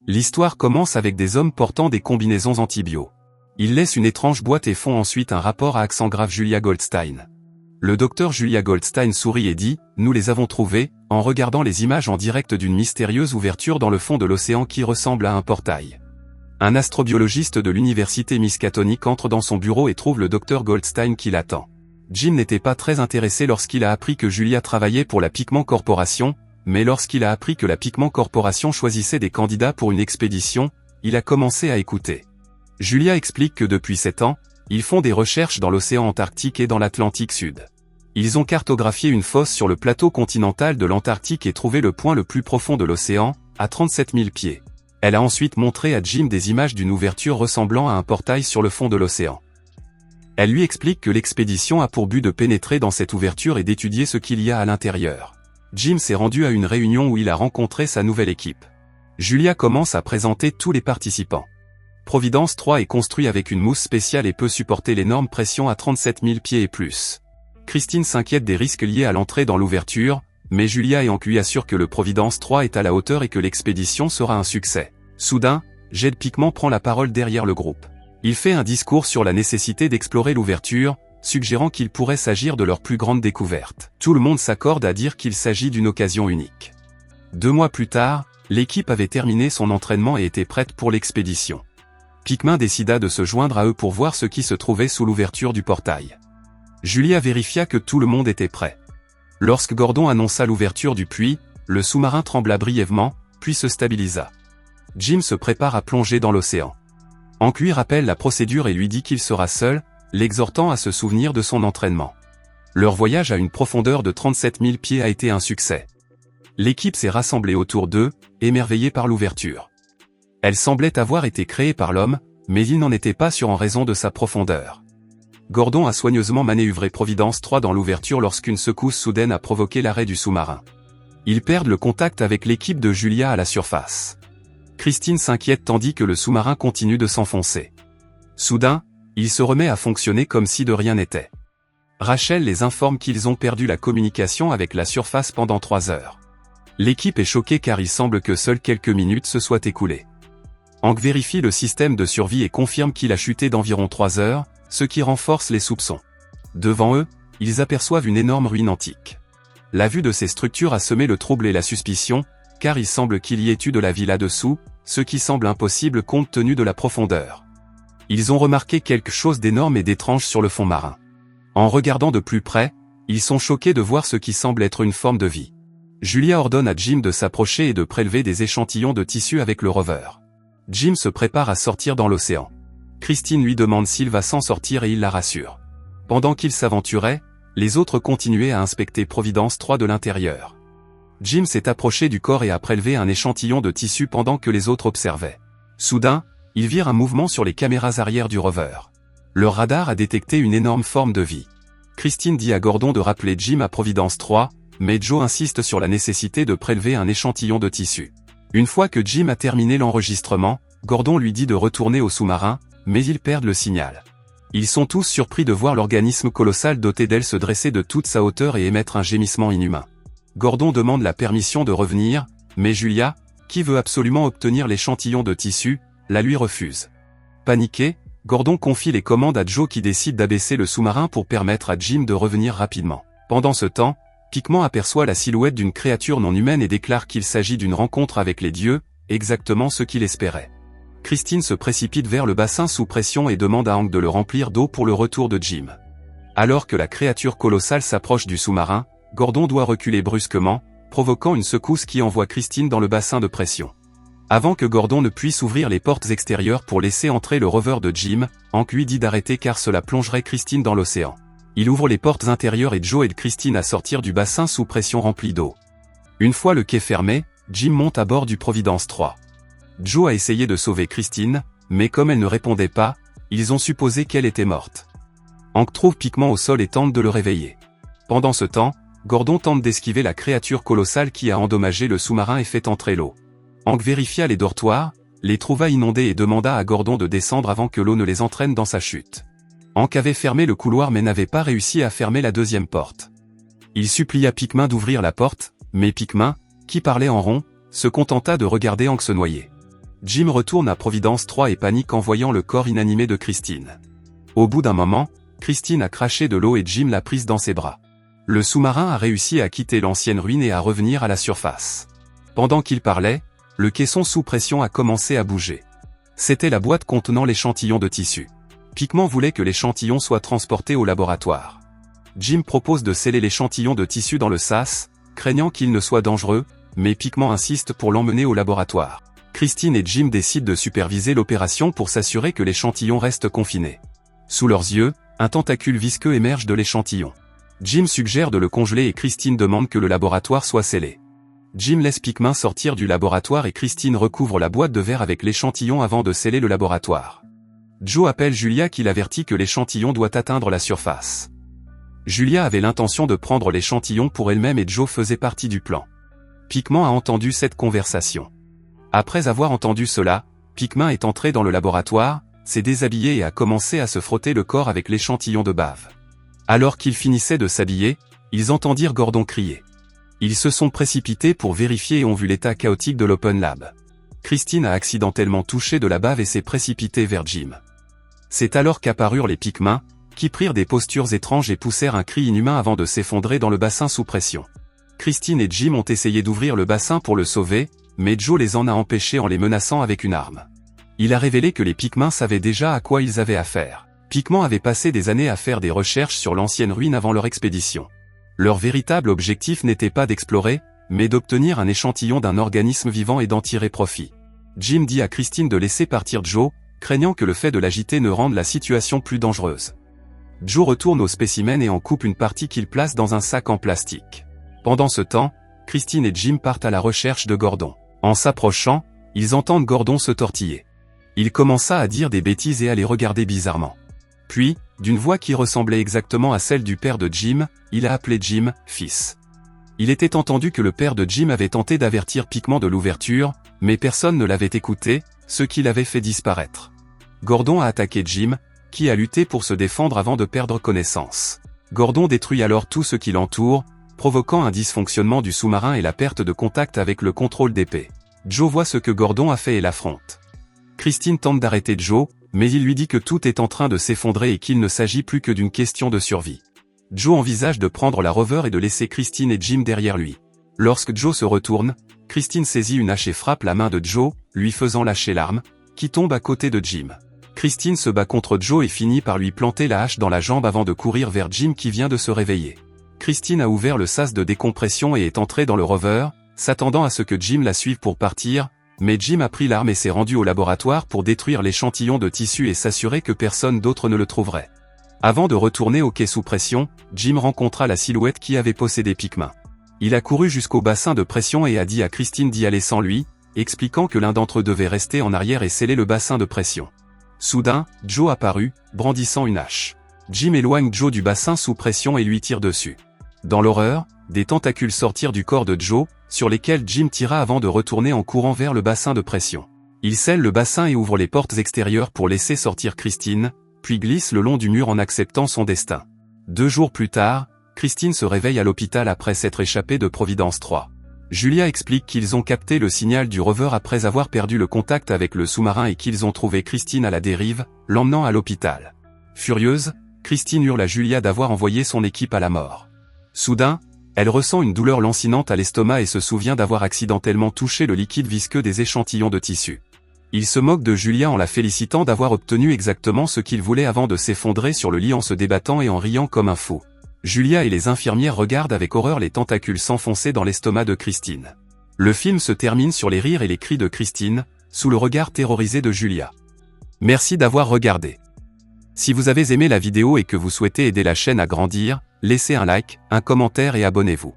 L'histoire commence avec des hommes portant des combinaisons antibio. Ils laissent une étrange boîte et font ensuite un rapport à accent grave Julia Goldstein. Le docteur Julia Goldstein sourit et dit « Nous les avons trouvés », en regardant les images en direct d'une mystérieuse ouverture dans le fond de l'océan qui ressemble à un portail. Un astrobiologiste de l'université Miskatonic entre dans son bureau et trouve le docteur Goldstein qui l'attend. Jim n'était pas très intéressé lorsqu'il a appris que Julia travaillait pour la Pigment Corporation, mais lorsqu'il a appris que la Pigment Corporation choisissait des candidats pour une expédition, il a commencé à écouter. Julia explique que depuis 7 ans, ils font des recherches dans l'océan Antarctique et dans l'Atlantique Sud. Ils ont cartographié une fosse sur le plateau continental de l'Antarctique et trouvé le point le plus profond de l'océan, à 37 000 pieds. Elle a ensuite montré à Jim des images d'une ouverture ressemblant à un portail sur le fond de l'océan. Elle lui explique que l'expédition a pour but de pénétrer dans cette ouverture et d'étudier ce qu'il y a à l'intérieur. Jim s'est rendu à une réunion où il a rencontré sa nouvelle équipe. Julia commence à présenter tous les participants. Providence 3 est construit avec une mousse spéciale et peut supporter l'énorme pression à 37 000 pieds et plus. Christine s'inquiète des risques liés à l'entrée dans l'ouverture, mais Julia et lui assure que le Providence 3 est à la hauteur et que l'expédition sera un succès. Soudain, Jed Piquement prend la parole derrière le groupe. Il fait un discours sur la nécessité d'explorer l'ouverture, suggérant qu'il pourrait s'agir de leur plus grande découverte. Tout le monde s'accorde à dire qu'il s'agit d'une occasion unique. 2 mois plus tard, l'équipe avait terminé son entraînement et était prête pour l'expédition. Piquement décida de se joindre à eux pour voir ce qui se trouvait sous l'ouverture du portail. Julia vérifia que tout le monde était prêt. Lorsque Gordon annonça l'ouverture du puits, le sous-marin trembla brièvement, puis se stabilisa. Jim se prépare à plonger dans l'océan. Hank lui rappelle la procédure et lui dit qu'il sera seul, l'exhortant à se souvenir de son entraînement. Leur voyage à une profondeur de 37 000 pieds a été un succès. L'équipe s'est rassemblée autour d'eux, émerveillée par l'ouverture. Elle semblait avoir été créée par l'homme, mais il n'en était pas sûr en raison de sa profondeur. Gordon a soigneusement manœuvré Providence 3 dans l'ouverture lorsqu'une secousse soudaine a provoqué l'arrêt du sous-marin. Ils perdent le contact avec l'équipe de Julia à la surface. Christine s'inquiète tandis que le sous-marin continue de s'enfoncer. Soudain, il se remet à fonctionner comme si de rien n'était. Rachel les informe qu'ils ont perdu la communication avec la surface pendant 3 heures. L'équipe est choquée car il semble que seules quelques minutes se soient écoulées. Hank vérifie le système de survie et confirme qu'il a chuté d'environ 3 heures, ce qui renforce les soupçons. Devant eux, ils aperçoivent une énorme ruine antique. La vue de ces structures a semé le trouble et la suspicion, car il semble qu'il y ait eu de la vie là-dessous, ce qui semble impossible compte tenu de la profondeur. Ils ont remarqué quelque chose d'énorme et d'étrange sur le fond marin. En regardant de plus près, ils sont choqués de voir ce qui semble être une forme de vie. Julia ordonne à Jim de s'approcher et de prélever des échantillons de tissu avec le rover. Jim se prépare à sortir dans l'océan. Christine lui demande s'il va s'en sortir et il la rassure. Pendant qu'il s'aventurait, les autres continuaient à inspecter Providence 3 de l'intérieur. Jim s'est approché du corps et a prélevé un échantillon de tissu pendant que les autres observaient. Soudain, ils virent un mouvement sur les caméras arrière du rover. Leur radar a détecté une énorme forme de vie. Christine dit à Gordon de rappeler Jim à Providence 3, mais Joe insiste sur la nécessité de prélever un échantillon de tissu. Une fois que Jim a terminé l'enregistrement, Gordon lui dit de retourner au sous-marin, mais ils perdent le signal. Ils sont tous surpris de voir l'organisme colossal doté d'ailes se dresser de toute sa hauteur et émettre un gémissement inhumain. Gordon demande la permission de revenir, mais Julia, qui veut absolument obtenir l'échantillon de tissu, la lui refuse. Paniqué, Gordon confie les commandes à Joe qui décide d'abaisser le sous-marin pour permettre à Jim de revenir rapidement. Pendant ce temps, Piquement aperçoit la silhouette d'une créature non humaine et déclare qu'il s'agit d'une rencontre avec les dieux, exactement ce qu'il espérait. Christine se précipite vers le bassin sous pression et demande à Hank de le remplir d'eau pour le retour de Jim. Alors que la créature colossale s'approche du sous-marin, Gordon doit reculer brusquement, provoquant une secousse qui envoie Christine dans le bassin de pression. Avant que Gordon ne puisse ouvrir les portes extérieures pour laisser entrer le rover de Jim, Hank lui dit d'arrêter car cela plongerait Christine dans l'océan. Il ouvre les portes intérieures et Joe aide Christine à sortir du bassin sous pression rempli d'eau. Une fois le quai fermé, Jim monte à bord du Providence 3. Joe a essayé de sauver Christine, mais comme elle ne répondait pas, ils ont supposé qu'elle était morte. Hank trouve Piquement au sol et tente de le réveiller. Pendant ce temps, Gordon tente d'esquiver la créature colossale qui a endommagé le sous-marin et fait entrer l'eau. Hank vérifia les dortoirs, les trouva inondés et demanda à Gordon de descendre avant que l'eau ne les entraîne dans sa chute. Hank avait fermé le couloir mais n'avait pas réussi à fermer la deuxième porte. Il supplia Piquement d'ouvrir la porte, mais Piquement, qui parlait en rond, se contenta de regarder Hank se noyer. Jim retourne à Providence 3 et panique en voyant le corps inanimé de Christine. Au bout d'un moment, Christine a craché de l'eau et Jim l'a prise dans ses bras. Le sous-marin a réussi à quitter l'ancienne ruine et à revenir à la surface. Pendant qu'il parlait, le caisson sous pression a commencé à bouger. C'était la boîte contenant l'échantillon de tissu. Piquement voulait que l'échantillon soit transporté au laboratoire. Jim propose de sceller l'échantillon de tissu dans le sas, craignant qu'il ne soit dangereux, mais Piquement insiste pour l'emmener au laboratoire. Christine et Jim décident de superviser l'opération pour s'assurer que l'échantillon reste confiné. Sous leurs yeux, un tentacule visqueux émerge de l'échantillon. Jim suggère de le congeler et Christine demande que le laboratoire soit scellé. Jim laisse Piquement sortir du laboratoire et Christine recouvre la boîte de verre avec l'échantillon avant de sceller le laboratoire. Joe appelle Julia qui l'avertit que l'échantillon doit atteindre la surface. Julia avait l'intention de prendre l'échantillon pour elle-même et Joe faisait partie du plan. Piquement a entendu cette conversation. Après avoir entendu cela, Piquement est entré dans le laboratoire, s'est déshabillé et a commencé à se frotter le corps avec l'échantillon de bave. Alors qu'ils finissaient de s'habiller, ils entendirent Gordon crier. Ils se sont précipités pour vérifier et ont vu l'état chaotique de l'Open Lab. Christine a accidentellement touché de la bave et s'est précipitée vers Jim. C'est alors qu'apparurent les Piquements, qui prirent des postures étranges et poussèrent un cri inhumain avant de s'effondrer dans le bassin sous pression. Christine et Jim ont essayé d'ouvrir le bassin pour le sauver, mais Joe les en a empêchés en les menaçant avec une arme. Il a révélé que les Piquements savaient déjà à quoi ils avaient affaire. Piquement avait passé des années à faire des recherches sur l'ancienne ruine avant leur expédition. Leur véritable objectif n'était pas d'explorer, mais d'obtenir un échantillon d'un organisme vivant et d'en tirer profit. Jim dit à Christine de laisser partir Joe, craignant que le fait de l'agiter ne rende la situation plus dangereuse. Joe retourne au spécimen et en coupe une partie qu'il place dans un sac en plastique. Pendant ce temps, Christine et Jim partent à la recherche de Gordon. En s'approchant, ils entendent Gordon se tortiller. Il commença à dire des bêtises et à les regarder bizarrement. Puis, d'une voix qui ressemblait exactement à celle du père de Jim, il a appelé Jim « fils ». Il était entendu que le père de Jim avait tenté d'avertir Piquement de l'ouverture, mais personne ne l'avait écouté, ce qui l'avait fait disparaître. Gordon a attaqué Jim, qui a lutté pour se défendre avant de perdre connaissance. Gordon détruit alors tout ce qui l'entoure, provoquant un dysfonctionnement du sous-marin et la perte de contact avec le contrôle d'épée. Joe voit ce que Gordon a fait et l'affronte. Christine tente d'arrêter Joe, mais il lui dit que tout est en train de s'effondrer et qu'il ne s'agit plus que d'une question de survie. Joe envisage de prendre la rover et de laisser Christine et Jim derrière lui. Lorsque Joe se retourne, Christine saisit une hache et frappe la main de Joe, lui faisant lâcher l'arme, qui tombe à côté de Jim. Christine se bat contre Joe et finit par lui planter la hache dans la jambe avant de courir vers Jim qui vient de se réveiller. Christine a ouvert le sas de décompression et est entrée dans le rover, s'attendant à ce que Jim la suive pour partir, mais Jim a pris l'arme et s'est rendu au laboratoire pour détruire l'échantillon de tissu et s'assurer que personne d'autre ne le trouverait. Avant de retourner au quai sous pression, Jim rencontra la silhouette qui avait possédé Piquement. Il a couru jusqu'au bassin de pression et a dit à Christine d'y aller sans lui, expliquant que l'un d'entre eux devait rester en arrière et sceller le bassin de pression. Soudain, Joe apparut, brandissant une hache. Jim éloigne Joe du bassin sous pression et lui tire dessus. Dans l'horreur, des tentacules sortirent du corps de Joe, sur lesquels Jim tira avant de retourner en courant vers le bassin de pression. Il scelle le bassin et ouvre les portes extérieures pour laisser sortir Christine, puis glisse le long du mur en acceptant son destin. 2 jours plus tard, Christine se réveille à l'hôpital après s'être échappée de Providence 3. Julia explique qu'ils ont capté le signal du rover après avoir perdu le contact avec le sous-marin et qu'ils ont trouvé Christine à la dérive, l'emmenant à l'hôpital. Furieuse, Christine hurle à Julia d'avoir envoyé son équipe à la mort. Soudain, elle ressent une douleur lancinante à l'estomac et se souvient d'avoir accidentellement touché le liquide visqueux des échantillons de tissu. Il se moque de Julia en la félicitant d'avoir obtenu exactement ce qu'il voulait avant de s'effondrer sur le lit en se débattant et en riant comme un fou. Julia et les infirmières regardent avec horreur les tentacules s'enfoncer dans l'estomac de Christine. Le film se termine sur les rires et les cris de Christine, sous le regard terrorisé de Julia. Merci d'avoir regardé. Si vous avez aimé la vidéo et que vous souhaitez aider la chaîne à grandir, laissez un like, un commentaire et abonnez-vous.